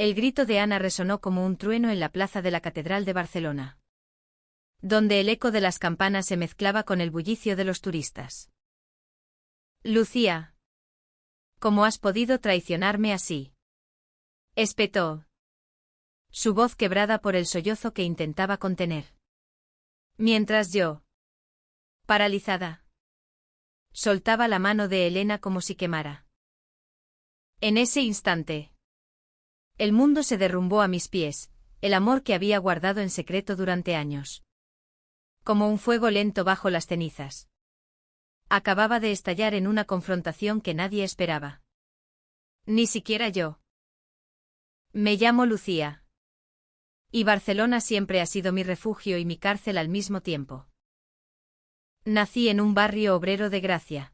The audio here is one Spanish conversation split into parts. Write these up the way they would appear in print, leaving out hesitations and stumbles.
El grito de Ana resonó como un trueno en la plaza de la Catedral de Barcelona, donde el eco de las campanas se mezclaba con el bullicio de los turistas. Lucía, ¿cómo has podido traicionarme así?, espetó, su voz quebrada por el sollozo que intentaba contener. Mientras yo, paralizada, soltaba la mano de Elena como si quemara. En ese instante, el mundo se derrumbó a mis pies, el amor que había guardado en secreto durante años, como un fuego lento bajo las cenizas, acababa de estallar en una confrontación que nadie esperaba. Ni siquiera yo. Me llamo Lucía. Y Barcelona siempre ha sido mi refugio y mi cárcel al mismo tiempo. Nací en un barrio obrero de Gracia,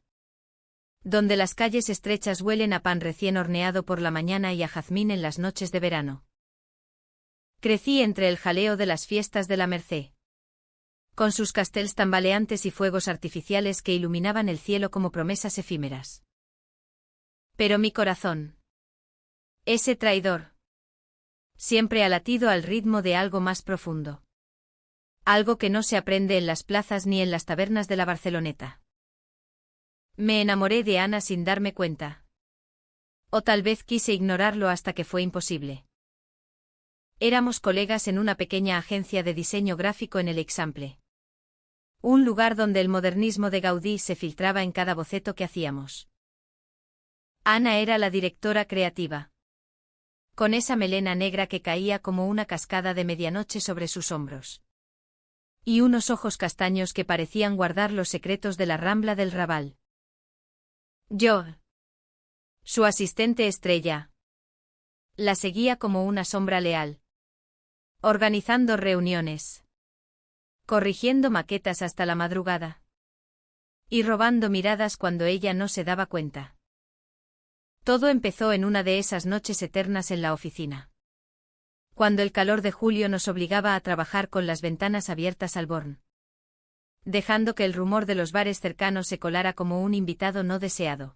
donde las calles estrechas huelen a pan recién horneado por la mañana y a jazmín en las noches de verano. Crecí entre el jaleo de las fiestas de la Merced, con sus castells tambaleantes y fuegos artificiales que iluminaban el cielo como promesas efímeras. Pero mi corazón, ese traidor, siempre ha latido al ritmo de algo más profundo. Algo que no se aprende en las plazas ni en las tabernas de la Barceloneta. Me enamoré de Ana sin darme cuenta. O tal vez quise ignorarlo hasta que fue imposible. Éramos colegas en una pequeña agencia de diseño gráfico en el Eixample. Un lugar donde el modernismo de Gaudí se filtraba en cada boceto que hacíamos. Ana era la directora creativa, con esa melena negra que caía como una cascada de medianoche sobre sus hombros. Y unos ojos castaños que parecían guardar los secretos de la Rambla del Raval. Yo, su asistente estrella, la seguía como una sombra leal, organizando reuniones, corrigiendo maquetas hasta la madrugada, y robando miradas cuando ella no se daba cuenta. Todo empezó en una de esas noches eternas en la oficina, cuando el calor de julio nos obligaba a trabajar con las ventanas abiertas al Born, dejando que el rumor de los bares cercanos se colara como un invitado no deseado.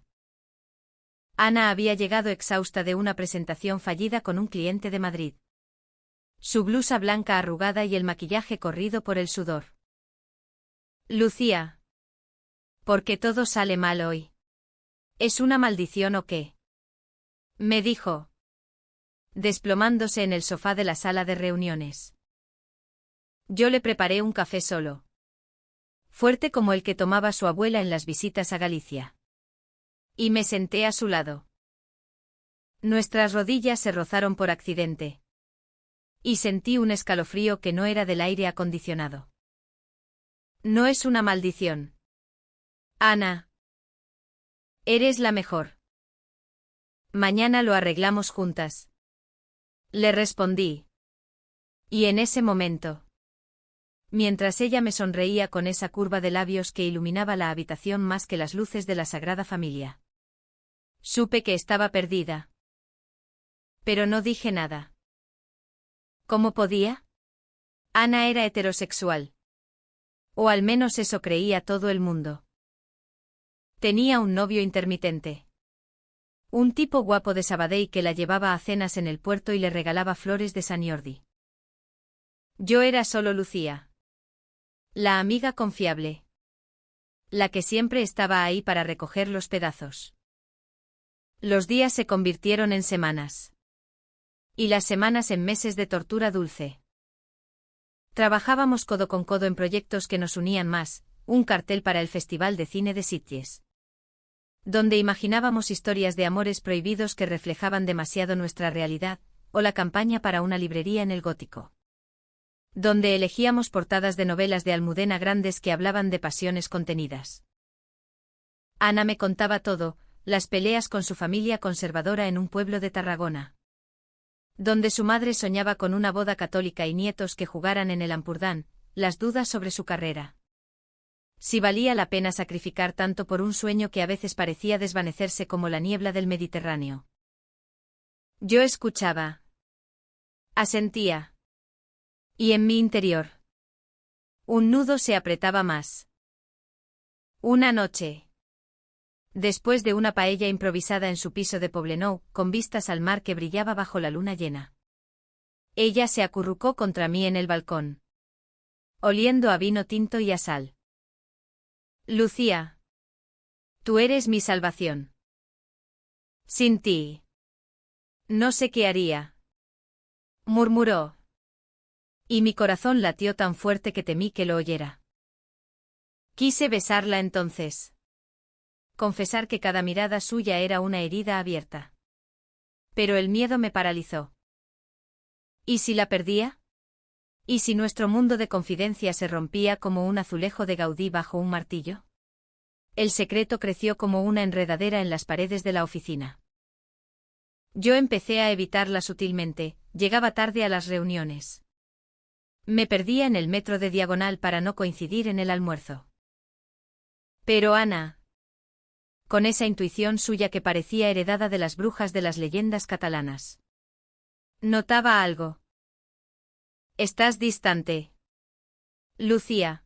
Ana había llegado exhausta de una presentación fallida con un cliente de Madrid. Su blusa blanca arrugada y el maquillaje corrido por el sudor. Lucía, ¿por qué todo sale mal hoy? ¿Es una maldición o qué?, me dijo, desplomándose en el sofá de la sala de reuniones. Yo le preparé un café solo, fuerte como el que tomaba su abuela en las visitas a Galicia. Y me senté a su lado. Nuestras rodillas se rozaron por accidente. Y sentí un escalofrío que no era del aire acondicionado. No es una maldición. Ana. Eres la mejor. Mañana lo arreglamos juntas. Le respondí. Y en ese momento, mientras ella me sonreía con esa curva de labios que iluminaba la habitación más que las luces de la Sagrada Familia, supe que estaba perdida. Pero no dije nada. ¿Cómo podía? Ana era heterosexual. O al menos eso creía todo el mundo. Tenía un novio intermitente. Un tipo guapo de Sabadell que la llevaba a cenas en el puerto y le regalaba flores de Sant Jordi. Yo era solo Lucía, la amiga confiable, la que siempre estaba ahí para recoger los pedazos. Los días se convirtieron en semanas. Y las semanas en meses de tortura dulce. Trabajábamos codo con codo en proyectos que nos unían más, un cartel para el Festival de Cine de Sitges, donde imaginábamos historias de amores prohibidos que reflejaban demasiado nuestra realidad, o la campaña para una librería en el Gótico, donde elegíamos portadas de novelas de Almudena grandes que hablaban de pasiones contenidas. Ana me contaba todo, las peleas con su familia conservadora en un pueblo de Tarragona, donde su madre soñaba con una boda católica y nietos que jugaran en el Ampurdán, las dudas sobre su carrera. Si valía la pena sacrificar tanto por un sueño que a veces parecía desvanecerse como la niebla del Mediterráneo. Yo escuchaba. Asentía. Y en mi interior, un nudo se apretaba más. Una noche, Después de una paella improvisada en su piso de Poblenou, con vistas al mar que brillaba bajo la luna llena. Ella se acurrucó contra mí en el balcón, oliendo a vino tinto y a sal. Lucía. Tú eres mi salvación. Sin ti. No sé qué haría. Murmuró. Y mi corazón latió tan fuerte que temí que lo oyera. Quise besarla entonces. Confesar que cada mirada suya era una herida abierta. Pero el miedo me paralizó. ¿Y si la perdía? ¿Y si nuestro mundo de confidencia se rompía como un azulejo de Gaudí bajo un martillo? El secreto creció como una enredadera en las paredes de la oficina. Yo empecé a evitarla sutilmente, llegaba tarde a las reuniones. Me perdía en el metro de Diagonal para no coincidir en el almuerzo. Pero Ana, con esa intuición suya que parecía heredada de las brujas de las leyendas catalanas, notaba algo. Estás distante. Lucía.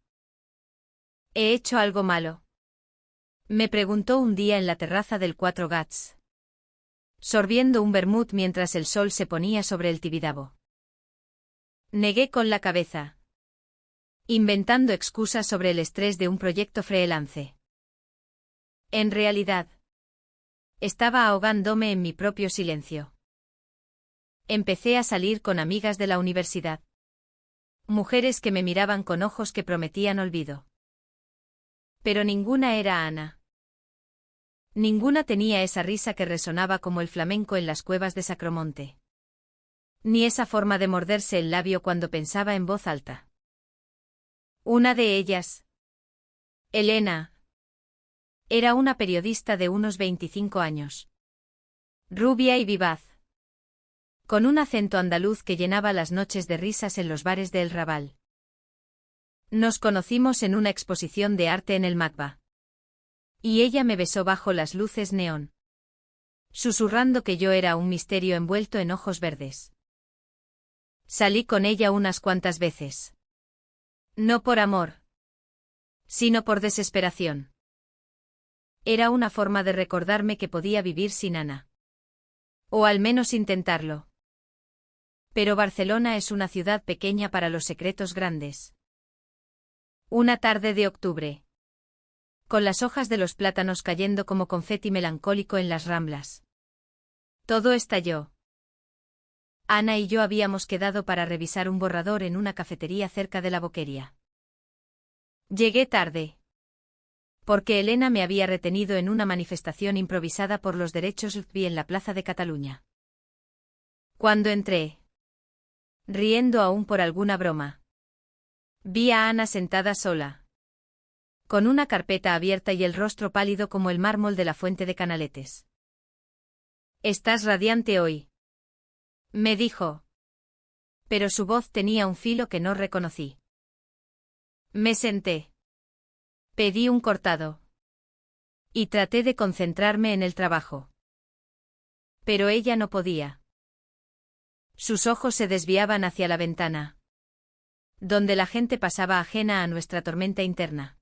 ¿He hecho algo malo? Me preguntó un día en la terraza del Cuatro Gats, sorbiendo un vermut mientras el sol se ponía sobre el Tibidabo. Negué con la cabeza, inventando excusas sobre el estrés de un proyecto freelance. En realidad, estaba ahogándome en mi propio silencio. Empecé a salir con amigas de la universidad. Mujeres que me miraban con ojos que prometían olvido. Pero ninguna era Ana. Ninguna tenía esa risa que resonaba como el flamenco en las cuevas de Sacromonte. Ni esa forma de morderse el labio cuando pensaba en voz alta. Una de ellas, Elena, era una periodista de unos 25 años. Rubia y vivaz, con un acento andaluz que llenaba las noches de risas en los bares de El Raval. Nos conocimos en una exposición de arte en el MACBA. Y ella me besó bajo las luces neón, susurrando que yo era un misterio envuelto en ojos verdes. Salí con ella unas cuantas veces. No por amor, sino por desesperación. Era una forma de recordarme que podía vivir sin Ana. O al menos intentarlo. Pero Barcelona es una ciudad pequeña para los secretos grandes. Una tarde de octubre, con las hojas de los plátanos cayendo como confeti melancólico en las ramblas, todo estalló. Ana y yo habíamos quedado para revisar un borrador en una cafetería cerca de la Boqueria. Llegué tarde, porque Elena me había retenido en una manifestación improvisada por los derechos LGTBI en la Plaza de Cataluña. Cuando entré, riendo aún por alguna broma, vi a Ana sentada sola, con una carpeta abierta y el rostro pálido como el mármol de la fuente de Canaletes. «Estás radiante hoy», me dijo. Pero su voz tenía un filo que no reconocí. Me senté. Pedí un cortado. Y traté de concentrarme en el trabajo. Pero ella no podía. Sus ojos se desviaban hacia la ventana, donde la gente pasaba ajena a nuestra tormenta interna.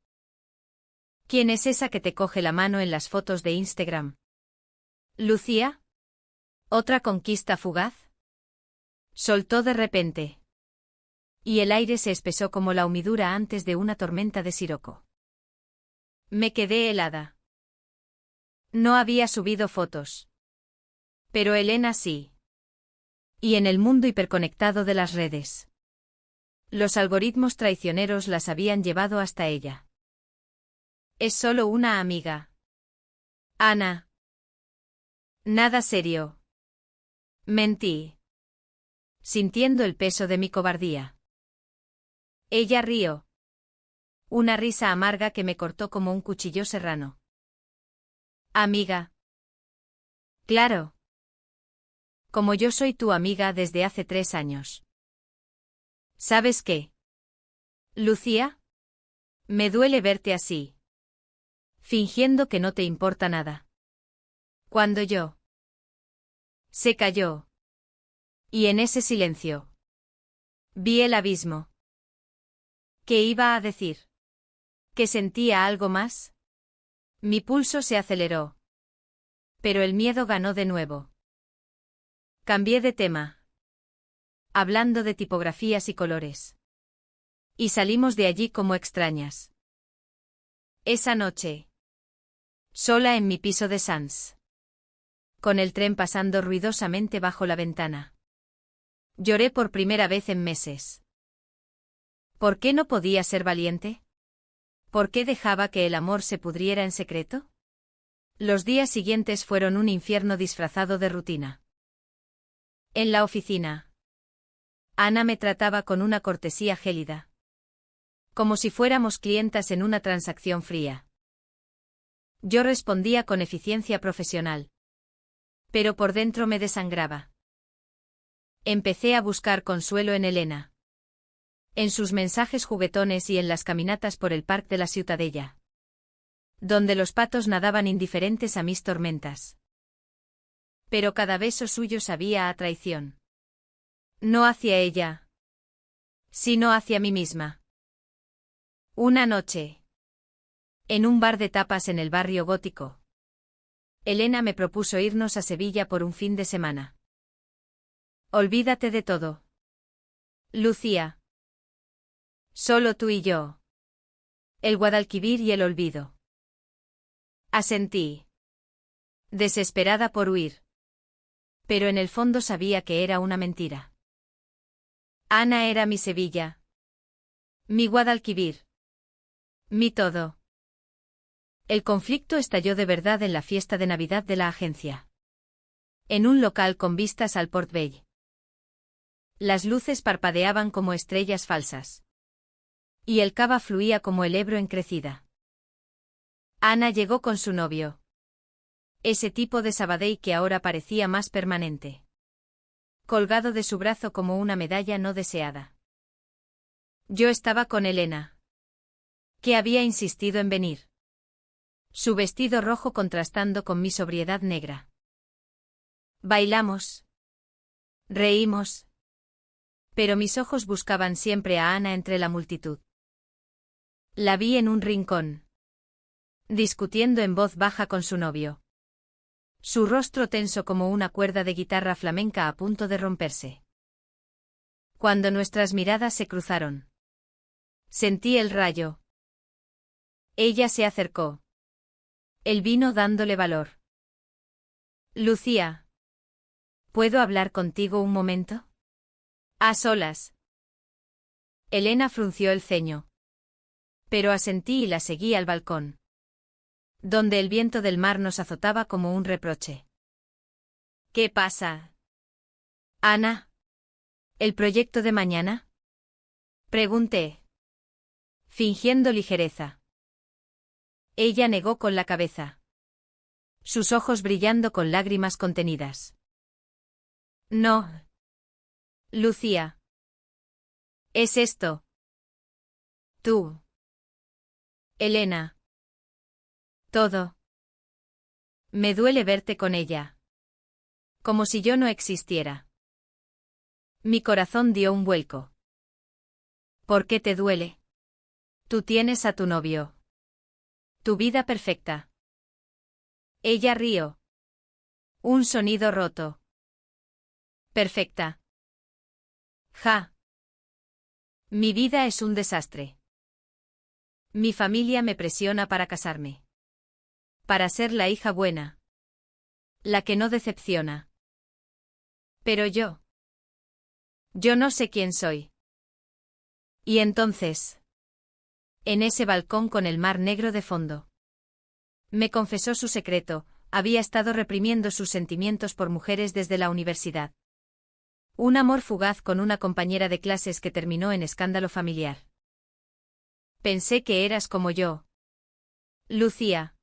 ¿Quién es esa que te coge la mano en las fotos de Instagram? ¿Lucía? ¿Otra conquista fugaz? Soltó de repente. Y el aire se espesó como la humidura antes de una tormenta de siroco. Me quedé helada. No había subido fotos. Pero Elena sí. Y en el mundo hiperconectado de las redes, los algoritmos traicioneros las habían llevado hasta ella. Es solo una amiga. Ana. Nada serio. Mentí, sintiendo el peso de mi cobardía. Ella rió. Una risa amarga que me cortó como un cuchillo serrano. Amiga. Claro. Como yo soy tu amiga desde hace 3 años. ¿Sabes qué? Lucía, me duele verte así, fingiendo que no te importa nada. Cuando yo... Se calló. Y en ese silencio vi el abismo. ¿Qué iba a decir? ¿Que sentía algo más? Mi pulso se aceleró. Pero el miedo ganó de nuevo. Cambié de tema. Hablando de tipografías y colores. Y salimos de allí como extrañas. Esa noche. Sola en mi piso de Sans. Con el tren pasando ruidosamente bajo la ventana. Lloré por primera vez en meses. ¿Por qué no podía ser valiente? ¿Por qué dejaba que el amor se pudriera en secreto? Los días siguientes fueron un infierno disfrazado de rutina. En la oficina. Ana me trataba con una cortesía gélida. Como si fuéramos clientas en una transacción fría. Yo respondía con eficiencia profesional. Pero por dentro me desangraba. Empecé a buscar consuelo en Elena. En sus mensajes juguetones y en las caminatas por el parque de la Ciutadella. Donde los patos nadaban indiferentes a mis tormentas. Pero cada beso suyo sabía a traición. No hacia ella, sino hacia mí misma. Una noche. En un bar de tapas en el barrio gótico. Elena me propuso irnos a Sevilla por un fin de semana. Olvídate de todo. Lucía. Solo tú y yo. El Guadalquivir y el olvido. Asentí. Desesperada por huir. Pero en el fondo sabía que era una mentira. Ana era mi Sevilla. Mi Guadalquivir. Mi todo. El conflicto estalló de verdad en la fiesta de Navidad de la agencia. En un local con vistas al Port Vell. Las luces parpadeaban como estrellas falsas. Y el cava fluía como el Ebro en crecida. Ana llegó con su novio. Ese tipo de Sabadell que ahora parecía más permanente. Colgado de su brazo como una medalla no deseada. Yo estaba con Elena. Que había insistido en venir. Su vestido rojo contrastando con mi sobriedad negra. Bailamos. Reímos. Pero mis ojos buscaban siempre a Ana entre la multitud. La vi en un rincón. Discutiendo en voz baja con su novio. Su rostro tenso como una cuerda de guitarra flamenca a punto de romperse. Cuando nuestras miradas se cruzaron. Sentí el rayo. Ella se acercó. El vino dándole valor. Lucía. ¿Puedo hablar contigo un momento? A solas. Elena frunció el ceño. Pero asentí y la seguí al balcón. Donde el viento del mar nos azotaba como un reproche. ¿Qué pasa? Ana. ¿El proyecto de mañana? Pregunté. Fingiendo ligereza. Ella negó con la cabeza. Sus ojos brillando con lágrimas contenidas. No. Lucía. ¿Es esto? Tú. Elena. Todo. Me duele verte con ella. Como si yo no existiera. Mi corazón dio un vuelco. ¿Por qué te duele? Tú tienes a tu novio. Tu vida perfecta. Ella rió. Un sonido roto. Perfecta. Ja. Mi vida es un desastre. Mi familia me presiona para casarme. Para ser la hija buena. La que no decepciona. Pero yo. Yo no sé quién soy. Y entonces. En ese balcón con el mar negro de fondo. Me confesó su secreto, había estado reprimiendo sus sentimientos por mujeres desde la universidad. Un amor fugaz con una compañera de clases que terminó en escándalo familiar. Pensé que eras como yo. Lucía.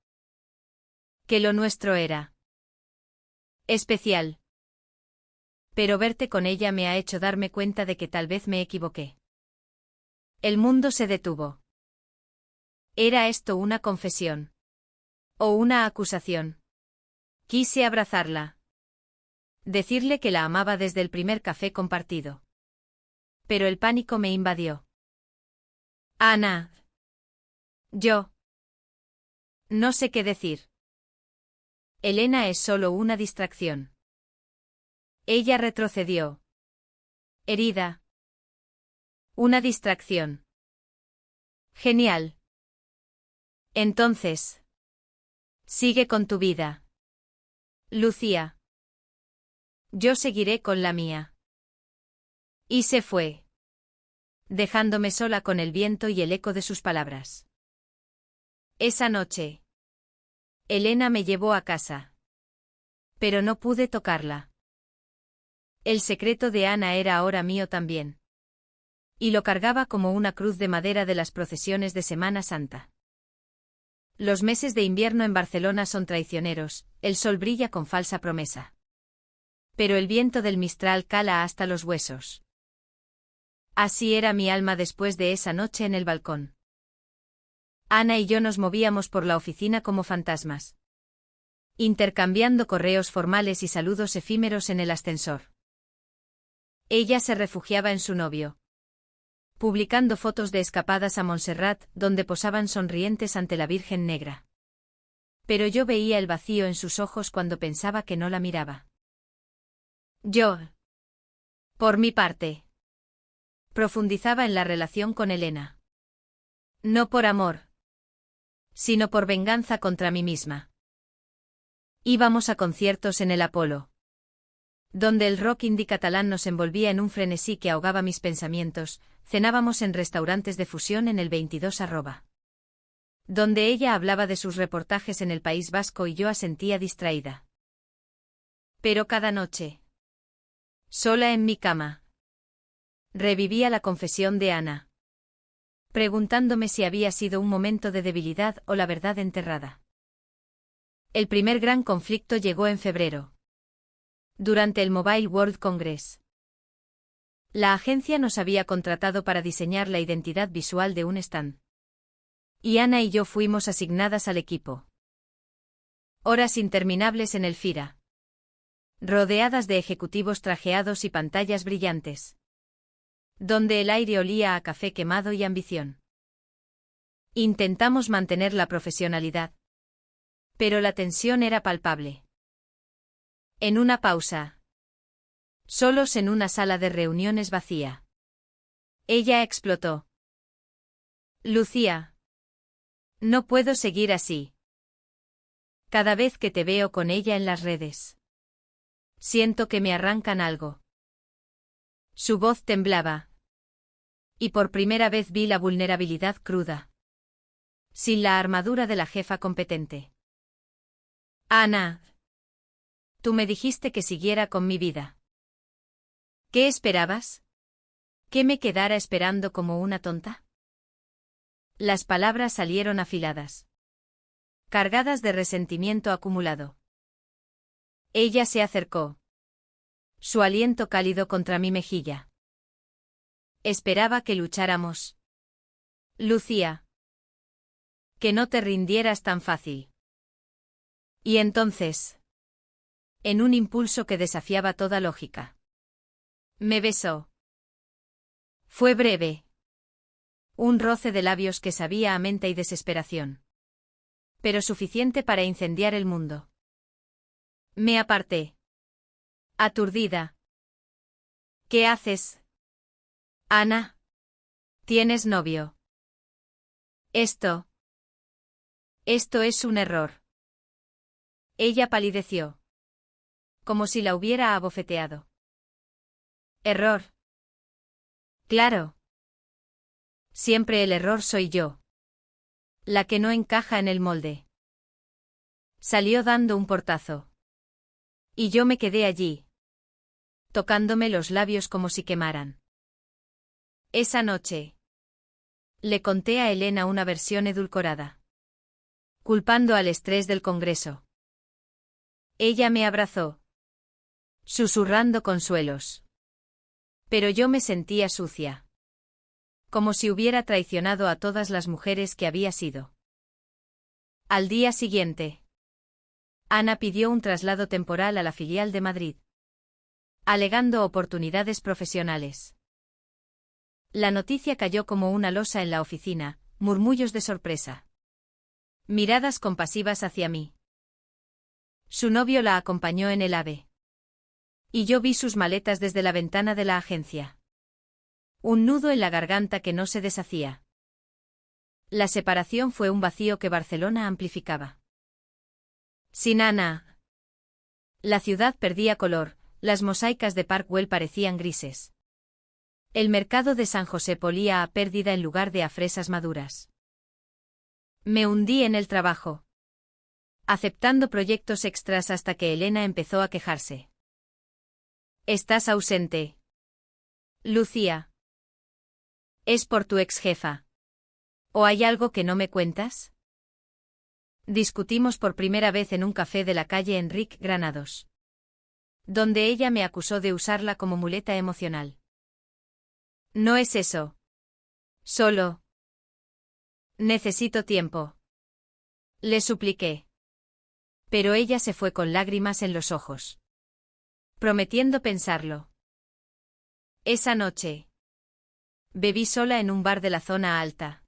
Que lo nuestro era. Especial. Pero verte con ella me ha hecho darme cuenta de que tal vez me equivoqué. El mundo se detuvo. ¿Era esto una confesión? ¿O una acusación? Quise abrazarla. Decirle que la amaba desde el primer café compartido. Pero el pánico me invadió. Ana. Yo. No sé qué decir. Elena es solo una distracción. Ella retrocedió. Herida. Una distracción. Genial. Entonces. Sigue con tu vida. Lucía. Yo seguiré con la mía. Y se fue, dejándome sola con el viento y el eco de sus palabras. Esa noche, Elena me llevó a casa. Pero no pude tocarla. El secreto de Ana era ahora mío también. Y lo cargaba como una cruz de madera de las procesiones de Semana Santa. Los meses de invierno en Barcelona son traicioneros, el sol brilla con falsa promesa. Pero el viento del Mistral cala hasta los huesos. Así era mi alma después de esa noche en el balcón. Ana y yo nos movíamos por la oficina como fantasmas, intercambiando correos formales y saludos efímeros en el ascensor. Ella se refugiaba en su novio, publicando fotos de escapadas a Montserrat, donde posaban sonrientes ante la Virgen Negra. Pero yo veía el vacío en sus ojos cuando pensaba que no la miraba. Yo, por mi parte, profundizaba en la relación con Elena. No por amor, sino por venganza contra mí misma. Íbamos a conciertos en el Apolo, donde el rock indie catalán nos envolvía en un frenesí que ahogaba mis pensamientos. Cenábamos en restaurantes de fusión en el 22 @, donde ella hablaba de sus reportajes en el País Vasco y yo asentía distraída. Pero cada noche, sola en mi cama, revivía la confesión de Ana, preguntándome si había sido un momento de debilidad o la verdad enterrada. El primer gran conflicto llegó en febrero, durante el Mobile World Congress. La agencia nos había contratado para diseñar la identidad visual de un stand. Y Ana y yo fuimos asignadas al equipo. Horas interminables en el FIRA, rodeadas de ejecutivos trajeados y pantallas brillantes, donde el aire olía a café quemado y ambición. Intentamos mantener la profesionalidad, pero la tensión era palpable. En una pausa, solos en una sala de reuniones vacía, ella explotó. Lucía, no puedo seguir así. Cada vez que te veo con ella en las redes, siento que me arrancan algo. Su voz temblaba. Y por primera vez vi la vulnerabilidad cruda, sin la armadura de la jefa competente. Ana, tú me dijiste que siguiera con mi vida. ¿Qué esperabas? ¿Que me quedara esperando como una tonta? Las palabras salieron afiladas, cargadas de resentimiento acumulado. Ella se acercó, su aliento cálido contra mi mejilla. Esperaba que lucháramos. Lucía, que no te rindieras tan fácil. Y entonces, en un impulso que desafiaba toda lógica, me besó. Fue breve. Un roce de labios que sabía a menta y desesperación, pero suficiente para incendiar el mundo. Me aparté, aturdida. ¿Qué haces, Ana? ¿Tienes novio? Esto es un error. Ella palideció, como si la hubiera abofeteado. Error. Claro. Siempre el error soy yo, la que no encaja en el molde. Salió dando un portazo. Y yo me quedé allí, tocándome los labios como si quemaran. Esa noche, le conté a Elena una versión edulcorada, culpando al estrés del Congreso. Ella me abrazó, susurrando consuelos. Pero yo me sentía sucia, como si hubiera traicionado a todas las mujeres que había sido. Al día siguiente, Ana pidió un traslado temporal a la filial de Madrid, alegando oportunidades profesionales. La noticia cayó como una losa en la oficina, murmullos de sorpresa. Miradas compasivas hacia mí. Su novio la acompañó en el AVE. Y yo vi sus maletas desde la ventana de la agencia. Un nudo en la garganta que no se deshacía. La separación fue un vacío que Barcelona amplificaba. Sin Ana. La ciudad perdía color, las mosaicas de Parkwell parecían grises. El mercado de San José olía a pérdida en lugar de a fresas maduras. Me hundí en el trabajo, aceptando proyectos extras hasta que Elena empezó a quejarse. «Estás ausente. Lucía. ¿Es por tu ex jefa? ¿O hay algo que no me cuentas?» Discutimos por primera vez en un café de la calle Enric Granados, donde ella me acusó de usarla como muleta emocional. «No es eso. Solo necesito tiempo», le supliqué. Pero ella se fue con lágrimas en los ojos, prometiendo pensarlo. Esa noche bebí sola en un bar de la zona alta,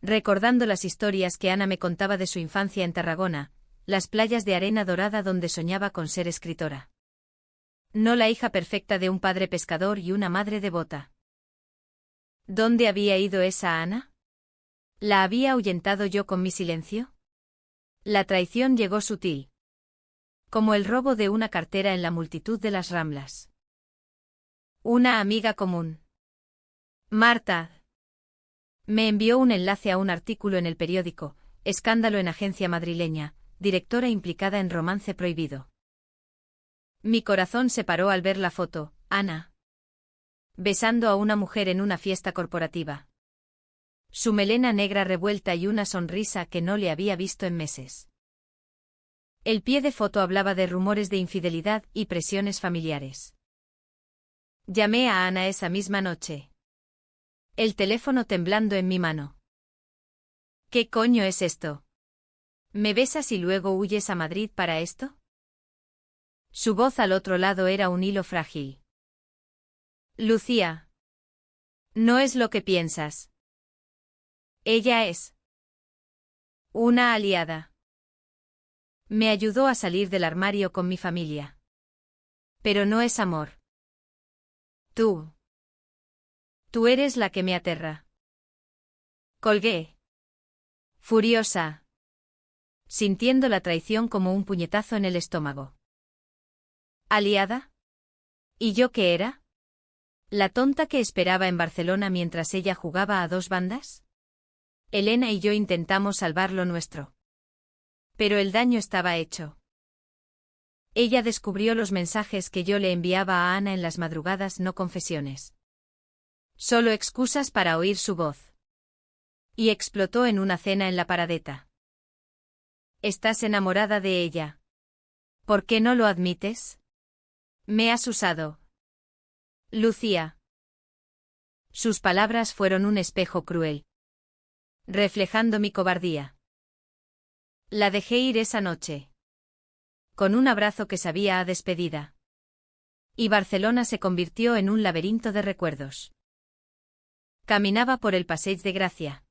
recordando las historias que Ana me contaba de su infancia en Tarragona, las playas de arena dorada donde soñaba con ser escritora. No la hija perfecta de un padre pescador y una madre devota. ¿Dónde había ido esa Ana? ¿La había ahuyentado yo con mi silencio? La traición llegó sutil, como el robo de una cartera en la multitud de las Ramblas. Una amiga común, Marta, me envió un enlace a un artículo en el periódico, Escándalo en agencia madrileña, directora implicada en romance prohibido. Mi corazón se paró al ver la foto, Ana besando a una mujer en una fiesta corporativa. Su melena negra revuelta y una sonrisa que no le había visto en meses. El pie de foto hablaba de rumores de infidelidad y presiones familiares. Llamé a Ana esa misma noche, el teléfono temblando en mi mano. ¿Qué coño es esto? ¿Me besas y luego huyes a Madrid para esto? Su voz al otro lado era un hilo frágil. Lucía. No es lo que piensas. Ella es una aliada. Me ayudó a salir del armario con mi familia. Pero no es amor. Tú eres la que me aterra. Colgué, furiosa, sintiendo la traición como un puñetazo en el estómago. ¿Aliada? ¿Y yo qué era? ¿La tonta que esperaba en Barcelona mientras ella jugaba a dos bandas? Elena y yo intentamos salvar lo nuestro. Pero el daño estaba hecho. Ella descubrió los mensajes que yo le enviaba a Ana en las madrugadas, no confesiones. Solo excusas para oír su voz. Y explotó en una cena en la Paradeta. ¿Estás enamorada de ella? ¿Por qué no lo admites? Me has usado. Lucía. Sus palabras fueron un espejo cruel, reflejando mi cobardía. La dejé ir esa noche, con un abrazo que sabía a despedida. Y Barcelona se convirtió en un laberinto de recuerdos. Caminaba por el Passeig de Gracia,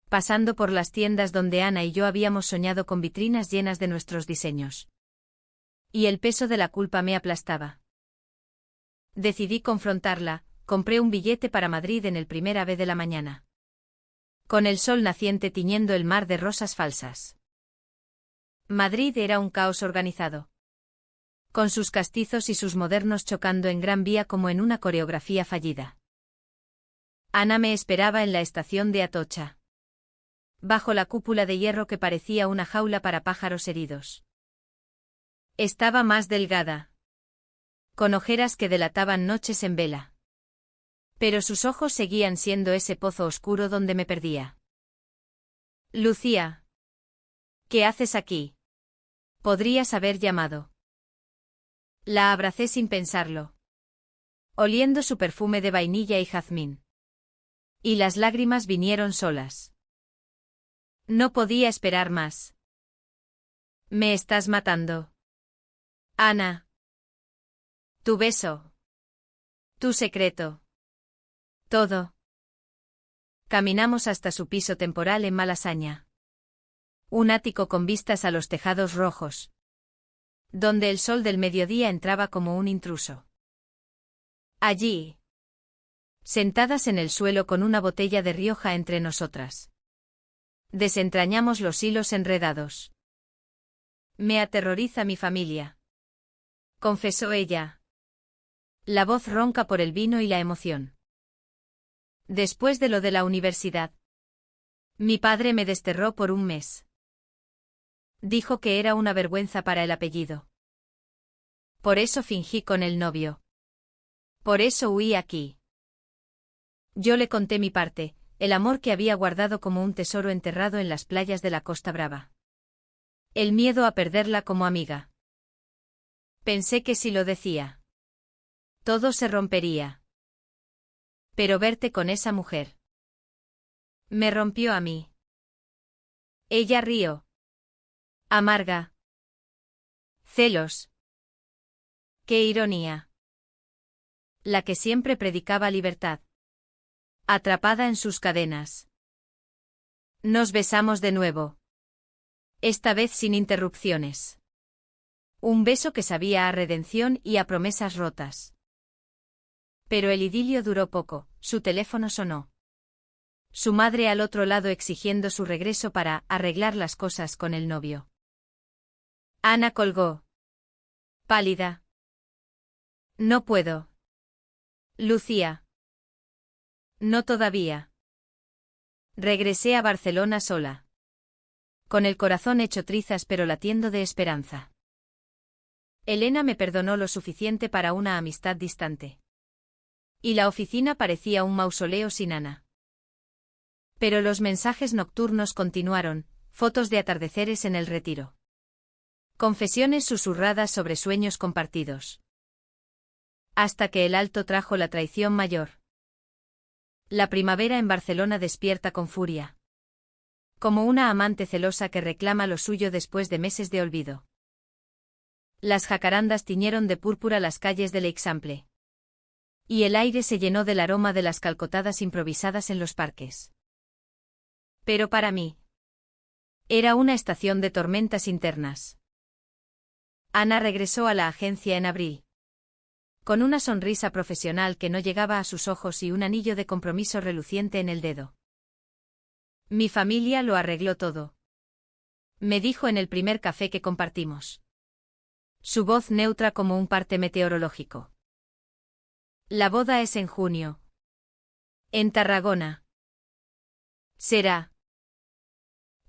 pasando por las tiendas donde Ana y yo habíamos soñado con vitrinas llenas de nuestros diseños. Y el peso de la culpa me aplastaba. Decidí confrontarla, compré un billete para Madrid en el primer AVE de la mañana, con el sol naciente tiñendo el mar de rosas falsas. Madrid era un caos organizado, con sus castizos y sus modernos chocando en Gran Vía como en una coreografía fallida. Ana me esperaba en la estación de Atocha, bajo la cúpula de hierro que parecía una jaula para pájaros heridos. Estaba más delgada, con ojeras que delataban noches en vela. Pero sus ojos seguían siendo ese pozo oscuro donde me perdía. Lucía. ¿Qué haces aquí? Podrías haber llamado. La abracé sin pensarlo, oliendo su perfume de vainilla y jazmín. Y las lágrimas vinieron solas. No podía esperar más. Me estás matando. Ana. Tu beso. Tu secreto. Todo. Caminamos hasta su piso temporal en Malasaña. Un ático con vistas a los tejados rojos, donde el sol del mediodía entraba como un intruso. Allí, sentadas en el suelo con una botella de Rioja entre nosotras, desentrañamos los hilos enredados. Me aterroriza mi familia, confesó ella. La voz ronca por el vino y la emoción. Después de lo de la universidad, mi padre me desterró por un mes. Dijo que era una vergüenza para el apellido. Por eso fingí con el novio. Por eso huí aquí. Yo le conté mi parte, el amor que había guardado como un tesoro enterrado en las playas de la Costa Brava. El miedo a perderla como amiga. Pensé que si lo decía, todo se rompería. Pero verte con esa mujer me rompió a mí. Ella rió. Amarga. Celos. Qué ironía. La que siempre predicaba libertad. Atrapada en sus cadenas. Nos besamos de nuevo. Esta vez sin interrupciones. Un beso que sabía a redención y a promesas rotas. Pero el idilio duró poco, su teléfono sonó. Su madre al otro lado exigiendo su regreso para arreglar las cosas con el novio. Ana colgó. Pálida. No puedo. Lucía. No todavía. Regresé a Barcelona sola. Con el corazón hecho trizas pero latiendo de esperanza. Elena me perdonó lo suficiente para una amistad distante. Y la oficina parecía un mausoleo sin Ana. Pero los mensajes nocturnos continuaron, fotos de atardeceres en el Retiro. Confesiones susurradas sobre sueños compartidos. Hasta que el alto trajo la traición mayor. La primavera en Barcelona despierta con furia. Como una amante celosa que reclama lo suyo después de meses de olvido. Las jacarandas tiñeron de púrpura las calles del Eixample. Y el aire se llenó del aroma de las calcotadas improvisadas en los parques. Pero para mí, era una estación de tormentas internas. Ana regresó a la agencia en abril. Con una sonrisa profesional que no llegaba a sus ojos y un anillo de compromiso reluciente en el dedo. Mi familia lo arregló todo. Me dijo en el primer café que compartimos. Su voz neutra como un parte meteorológico. La boda es en junio. En Tarragona. Será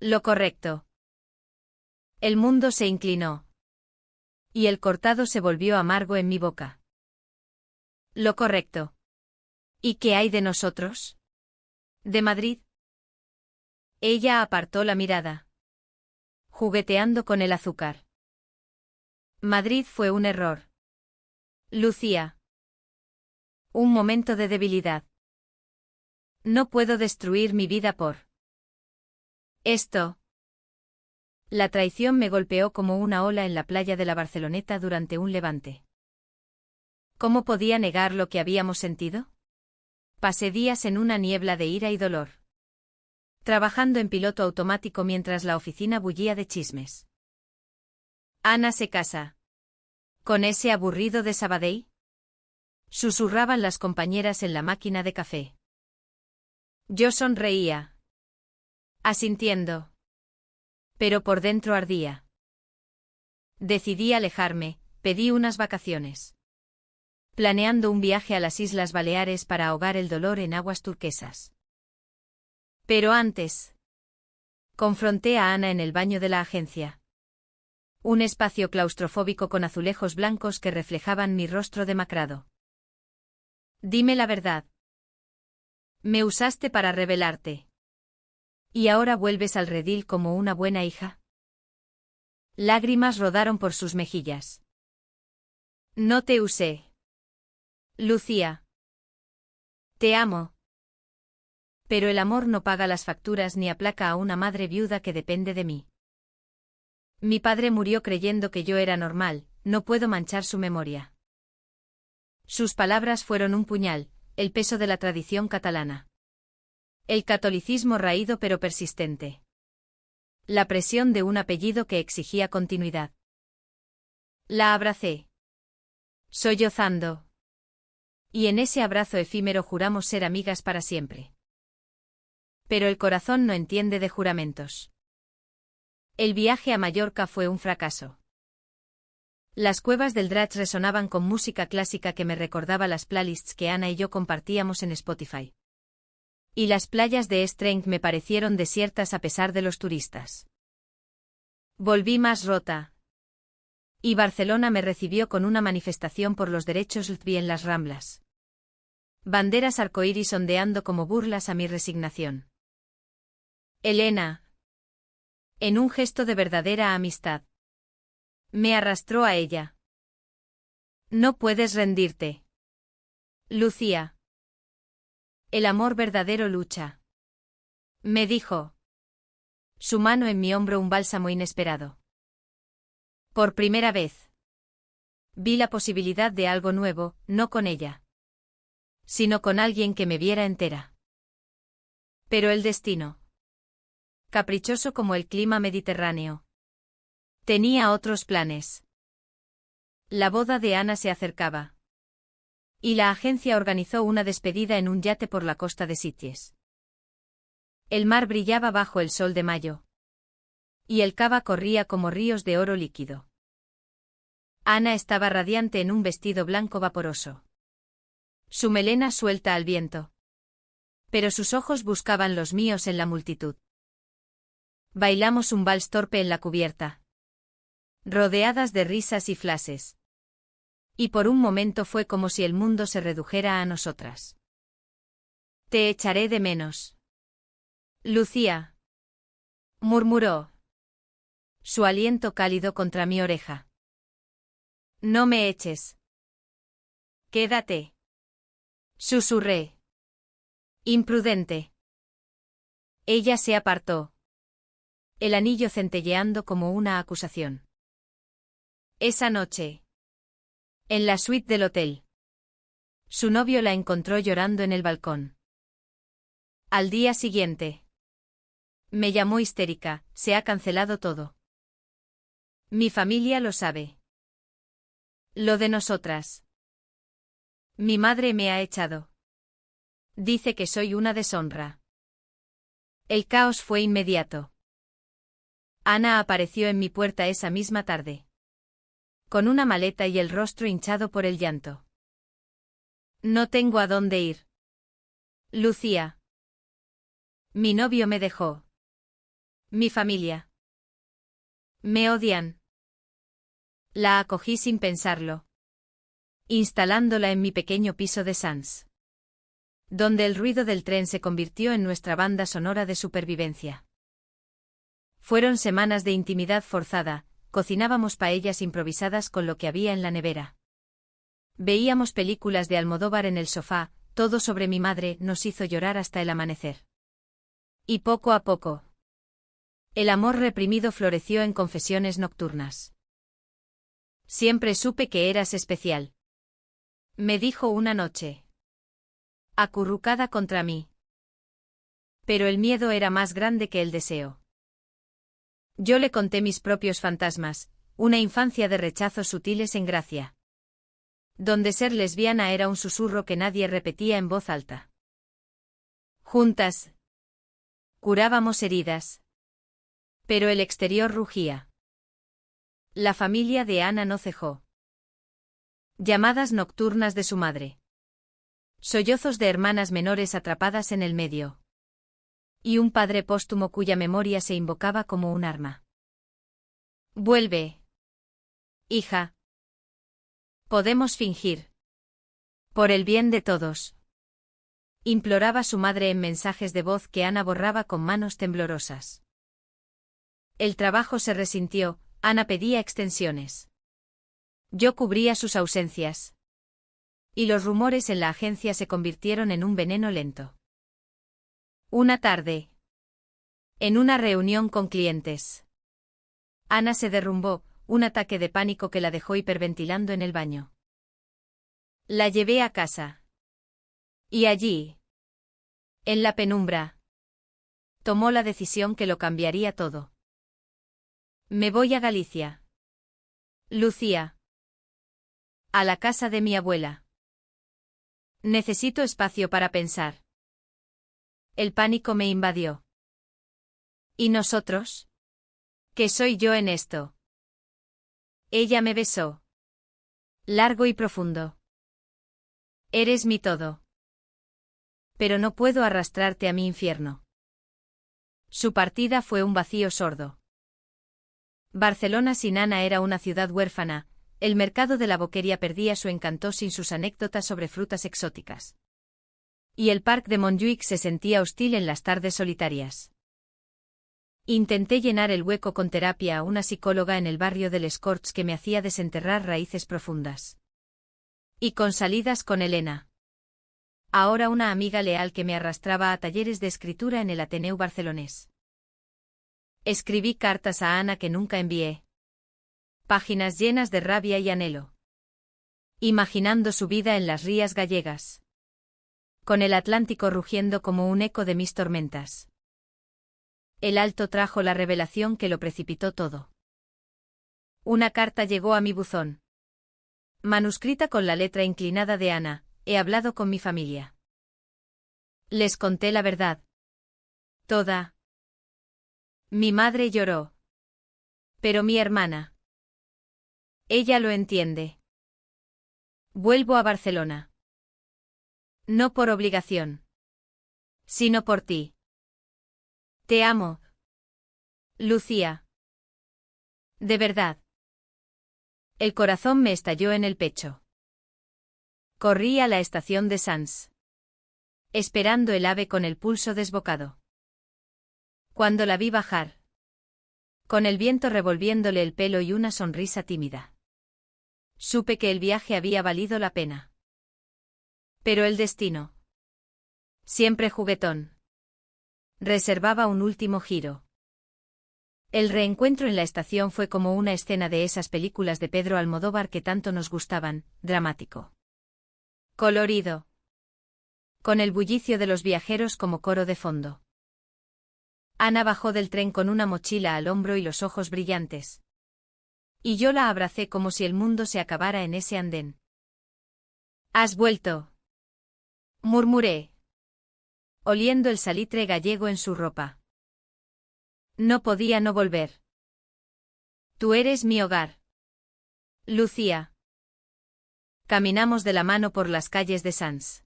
lo correcto. El mundo se inclinó. Y el cortado se volvió amargo en mi boca. Lo correcto. ¿Y qué hay de nosotros? ¿De Madrid? Ella apartó la mirada. Jugueteando con el azúcar. Madrid fue un error. Lucía. Un momento de debilidad. No puedo destruir mi vida por esto. La traición me golpeó como una ola en la playa de la Barceloneta durante un levante. ¿Cómo podía negar lo que habíamos sentido? Pasé días en una niebla de ira y dolor. Trabajando en piloto automático mientras la oficina bullía de chismes. Ana se casa. ¿Con ese aburrido de Sabadell? Susurraban las compañeras en la máquina de café. Yo sonreía. Asintiendo. Pero por dentro ardía. Decidí alejarme, pedí unas vacaciones. Planeando un viaje a las Islas Baleares para ahogar el dolor en aguas turquesas. Pero antes. Confronté a Ana en el baño de la agencia. Un espacio claustrofóbico con azulejos blancos que reflejaban mi rostro demacrado. Dime la verdad. Me usaste para rebelarte. ¿Y ahora vuelves al redil como una buena hija? Lágrimas rodaron por sus mejillas. No te usé. Lucía. Te amo. Pero el amor no paga las facturas ni aplaca a una madre viuda que depende de mí. Mi padre murió creyendo que yo era normal, no puedo manchar su memoria. Sus palabras fueron un puñal, el peso de la tradición catalana. El catolicismo raído pero persistente. La presión de un apellido que exigía continuidad. La abracé, sollozando. Y en ese abrazo efímero juramos ser amigas para siempre. Pero el corazón no entiende de juramentos. El viaje a Mallorca fue un fracaso. Las cuevas del Drac resonaban con música clásica que me recordaba las playlists que Ana y yo compartíamos en Spotify. Y las playas de Estrenc me parecieron desiertas a pesar de los turistas. Volví más rota. Y Barcelona me recibió con una manifestación por los derechos LGTBI en las Ramblas. Banderas arcoíris ondeando como burlas a mi resignación. Elena. En un gesto de verdadera amistad. Me arrastró a ella. No puedes rendirte. Lucía. El amor verdadero lucha. Me dijo. Su mano en mi hombro un bálsamo inesperado. Por primera vez. Vi la posibilidad de algo nuevo, no con ella. Sino con alguien que me viera entera. Pero el destino. Caprichoso como el clima mediterráneo. Tenía otros planes. La boda de Ana se acercaba. Y la agencia organizó una despedida en un yate por la costa de Sitges. El mar brillaba bajo el sol de mayo. Y el Cava corría como ríos de oro líquido. Ana estaba radiante en un vestido blanco vaporoso. Su melena suelta al viento. Pero sus ojos buscaban los míos en la multitud. Bailamos un vals torpe en la cubierta. Rodeadas de risas y flashes. Y por un momento fue como si el mundo se redujera a nosotras. Te echaré de menos. Lucía. Murmuró. Su aliento cálido contra mi oreja. No me eches. Quédate. Susurré. Imprudente. Ella se apartó. El anillo centelleando como una acusación. Esa noche. En la suite del hotel. Su novio la encontró llorando en el balcón. Al día siguiente. Me llamó histérica, se ha cancelado todo. Mi familia lo sabe. Lo de nosotras. Mi madre me ha echado. Dice que soy una deshonra. El caos fue inmediato. Ana apareció en mi puerta esa misma tarde. Con una maleta y el rostro hinchado por el llanto. No tengo a dónde ir. Lucía. Mi novio me dejó. Mi familia. Me odian. La acogí sin pensarlo. Instalándola en mi pequeño piso de Sants. Donde el ruido del tren se convirtió en nuestra banda sonora de supervivencia. Fueron semanas de intimidad forzada, cocinábamos paellas improvisadas con lo que había en la nevera. Veíamos películas de Almodóvar en el sofá, todo sobre mi madre nos hizo llorar hasta el amanecer. Y poco a poco. El amor reprimido floreció en confesiones nocturnas. Siempre supe que eras especial. Me dijo una noche. Acurrucada contra mí. Pero el miedo era más grande que el deseo. Yo le conté mis propios fantasmas, una infancia de rechazos sutiles en Gracia. Donde ser lesbiana era un susurro que nadie repetía en voz alta. Juntas. Curábamos heridas. Pero el exterior rugía. La familia de Ana no cejó. Llamadas nocturnas de su madre. Sollozos de hermanas menores atrapadas en el medio. Y un padre póstumo cuya memoria se invocaba como un arma. Vuelve. Hija. Podemos fingir. Por el bien de todos. Imploraba su madre en mensajes de voz que Ana borraba con manos temblorosas. El trabajo se resintió, Ana pedía extensiones. Yo cubría sus ausencias. Y los rumores en la agencia se convirtieron en un veneno lento. Una tarde. En una reunión con clientes. Ana se derrumbó, un ataque de pánico que la dejó hiperventilando en el baño. La llevé a casa. Y allí. En la penumbra. Tomó la decisión que lo cambiaría todo. Me voy a Galicia. Lucía. A la casa de mi abuela. Necesito espacio para pensar. El pánico me invadió. ¿Y nosotros? ¿Qué soy yo en esto? Ella me besó. Largo y profundo. Eres mi todo. Pero no puedo arrastrarte a mi infierno. Su partida fue un vacío sordo. Barcelona sin Ana era una ciudad huérfana, el mercado de la Boqueria perdía su encanto sin sus anécdotas sobre frutas exóticas. Y el Parc de Montjuïc se sentía hostil en las tardes solitarias. Intenté llenar el hueco con terapia a una psicóloga en el barrio del Escorts que me hacía desenterrar raíces profundas. Y con salidas con Elena. Ahora una amiga leal que me arrastraba a talleres de escritura en el Ateneu barcelonés. Escribí cartas a Ana que nunca envié. Páginas llenas de rabia y anhelo. Imaginando su vida en las rías gallegas. Con el Atlántico rugiendo como un eco de mis tormentas. El alto trajo la revelación que lo precipitó todo. Una carta llegó a mi buzón. Manuscrita con la letra inclinada de Ana, he hablado con mi familia. Les conté la verdad. Toda. Mi madre lloró. Pero mi hermana. Ella lo entiende. Vuelvo a Barcelona. No por obligación. Sino por ti. Te amo. Lucía. De verdad. El corazón me estalló en el pecho. Corrí a la estación de Sants. Esperando el ave con el pulso desbocado. Cuando la vi bajar. Con el viento revolviéndole el pelo y una sonrisa tímida. Supe que el viaje había valido la pena. Pero el destino. Siempre juguetón. Reservaba un último giro. El reencuentro en la estación fue como una escena de esas películas de Pedro Almodóvar que tanto nos gustaban, dramático. Colorido. Con el bullicio de los viajeros como coro de fondo. Ana bajó del tren con una mochila al hombro y los ojos brillantes. Y yo la abracé como si el mundo se acabara en ese andén. ¿Has vuelto? Murmuré. Oliendo el salitre gallego en su ropa. No podía no volver. Tú eres mi hogar. Lucía. Caminamos de la mano por las calles de Sants.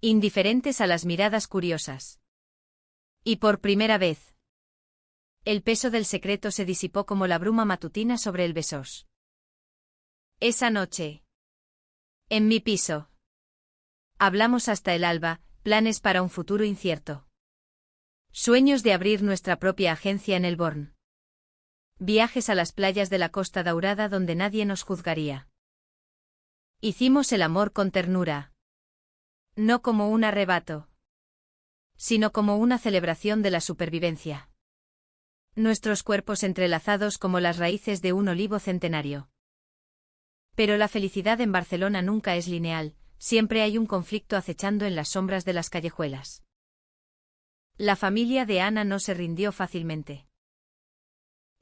Indiferentes a las miradas curiosas. Y por primera vez. El peso del secreto se disipó como la bruma matutina sobre el Besós. Esa noche. En mi piso. Hablamos hasta el alba, planes para un futuro incierto. Sueños de abrir nuestra propia agencia en el Born. Viajes a las playas de la Costa Daurada donde nadie nos juzgaría. Hicimos el amor con ternura. No como un arrebato. Sino como una celebración de la supervivencia. Nuestros cuerpos entrelazados como las raíces de un olivo centenario. Pero la felicidad en Barcelona nunca es lineal, siempre hay un conflicto acechando en las sombras de las callejuelas. La familia de Ana no se rindió fácilmente.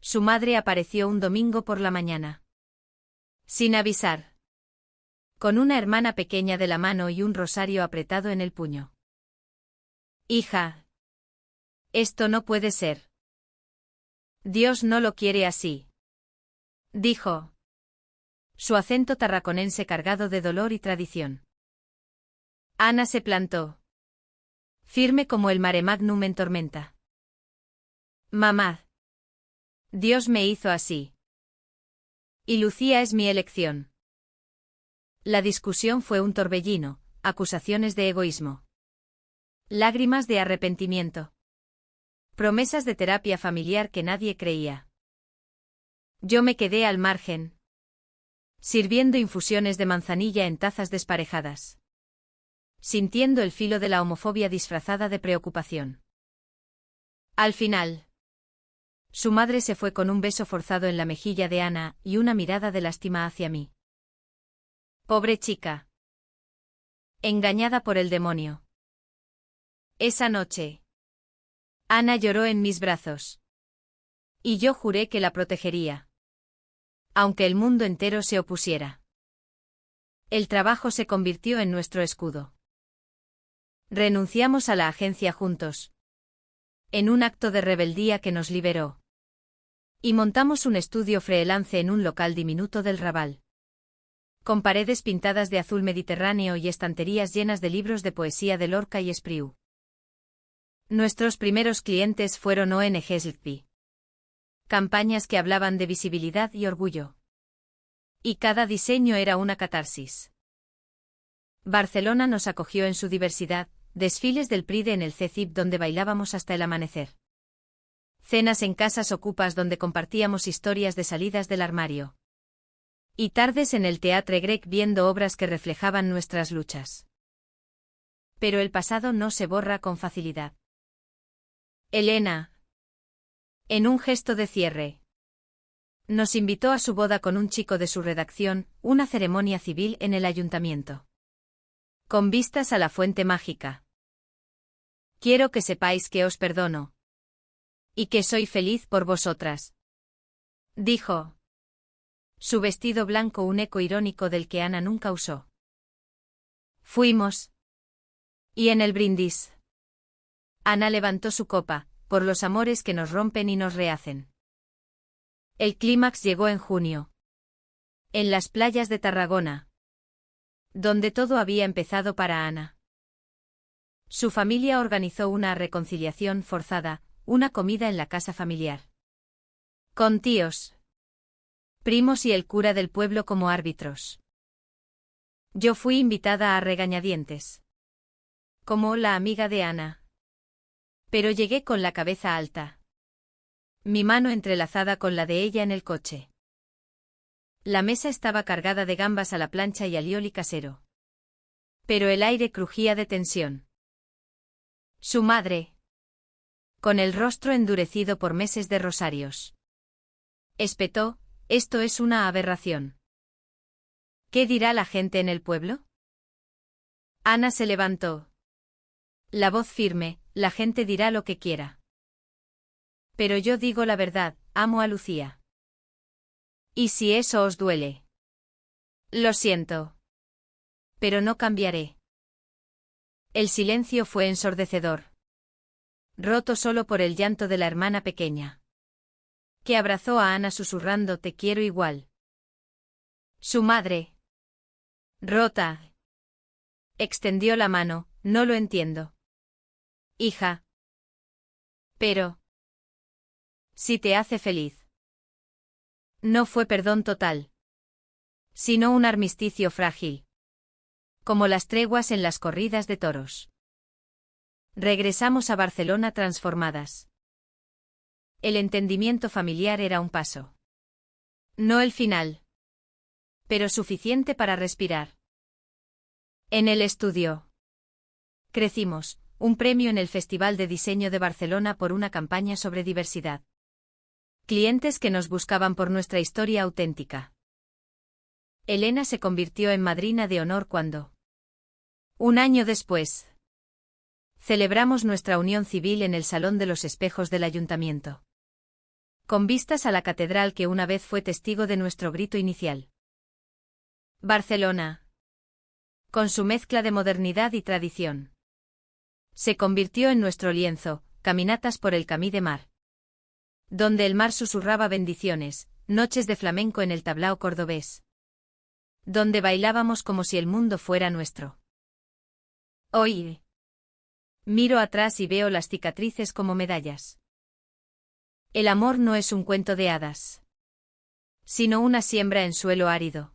Su madre apareció un domingo por la mañana. Sin avisar. Con una hermana pequeña de la mano y un rosario apretado en el puño. Hija. Esto no puede ser. Dios no lo quiere así. Dijo. Su acento tarraconense cargado de dolor y tradición. Ana se plantó. Firme como el mare magnum en tormenta. Mamá. Dios me hizo así. Y Lucía es mi elección. La discusión fue un torbellino, acusaciones de egoísmo. Lágrimas de arrepentimiento. Promesas de terapia familiar que nadie creía. Yo me quedé al margen. Sirviendo infusiones de manzanilla en tazas desparejadas. Sintiendo el filo de la homofobia disfrazada de preocupación. Al final. Su madre se fue con un beso forzado en la mejilla de Ana y una mirada de lástima hacia mí. Pobre chica. Engañada por el demonio. Esa noche. Ana lloró en mis brazos. Y yo juré que la protegería. Aunque el mundo entero se opusiera. El trabajo se convirtió en nuestro escudo. Renunciamos a la agencia juntos. En un acto de rebeldía que nos liberó. Y montamos un estudio freelance en un local diminuto del Raval. Con paredes pintadas de azul mediterráneo y estanterías llenas de libros de poesía de Lorca y Espriu. Nuestros primeros clientes fueron ONGs LP. Campañas que hablaban de visibilidad y orgullo. Y cada diseño era una catarsis. Barcelona nos acogió en su diversidad, desfiles del Pride en el CECIP donde bailábamos hasta el amanecer. Cenas en casas ocupas donde compartíamos historias de salidas del armario. Y tardes en el Teatre Grec viendo obras que reflejaban nuestras luchas. Pero el pasado no se borra con facilidad. Elena. En un gesto de cierre. Nos invitó a su boda con un chico de su redacción, una ceremonia civil en el ayuntamiento. Con vistas a la fuente mágica. Quiero que sepáis que os perdono. Y que soy feliz por vosotras. Dijo. Su vestido blanco un eco irónico del que Ana nunca usó. Fuimos. Y en el brindis. Ana levantó su copa, por los amores que nos rompen y nos rehacen. El clímax llegó en junio. En las playas de Tarragona. Donde todo había empezado para Ana. Su familia organizó una reconciliación forzada, una comida en la casa familiar. Con tíos, primos y el cura del pueblo como árbitros. Yo fui invitada a regañadientes. Como la amiga de Ana. Pero llegué con la cabeza alta. Mi mano entrelazada con la de ella en el coche. La mesa estaba cargada de gambas a la plancha y alioli casero. Pero el aire crujía de tensión. Su madre. Con el rostro endurecido por meses de rosarios. Espetó, esto es una aberración. ¿Qué dirá la gente en el pueblo? Ana se levantó. La voz firme, la gente dirá lo que quiera. Pero yo digo la verdad, amo a Lucía. ¿Y si eso os duele? Lo siento. Pero no cambiaré. El silencio fue ensordecedor. Roto solo por el llanto de la hermana pequeña. Que abrazó a Ana susurrando te quiero igual. Su madre. Rota. Extendió la mano, no lo entiendo. Hija. Pero. Si te hace feliz. No fue perdón total. Sino un armisticio frágil. Como las treguas en las corridas de toros. Regresamos a Barcelona transformadas. El entendimiento familiar era un paso. No el final. Pero suficiente para respirar. En el estudio. Crecimos, un premio en el Festival de Diseño de Barcelona por una campaña sobre diversidad. Clientes que nos buscaban por nuestra historia auténtica. Elena se convirtió en madrina de honor cuando. Un año después. Celebramos nuestra unión civil en el Salón de los Espejos del Ayuntamiento. Con vistas a la catedral que una vez fue testigo de nuestro grito inicial. Barcelona. Con su mezcla de modernidad y tradición. Se convirtió en nuestro lienzo, caminatas por el Camí de Mar. Donde el mar susurraba bendiciones, noches de flamenco en el tablao cordobés. Donde bailábamos como si el mundo fuera nuestro. Hoy. Miro atrás y veo las cicatrices como medallas. El amor no es un cuento de hadas. Sino una siembra en suelo árido.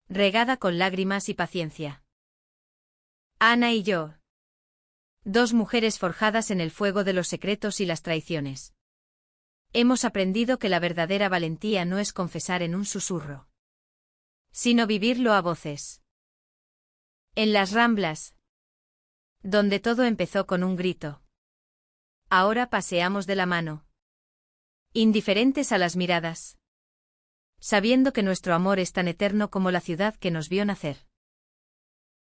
Regada con lágrimas y paciencia. Ana y yo. Dos mujeres forjadas en el fuego de los secretos y las traiciones. Hemos aprendido que la verdadera valentía no es confesar en un susurro. Sino vivirlo a voces. En las Ramblas. Donde todo empezó con un grito. Ahora paseamos de la mano. Indiferentes a las miradas. Sabiendo que nuestro amor es tan eterno como la ciudad que nos vio nacer.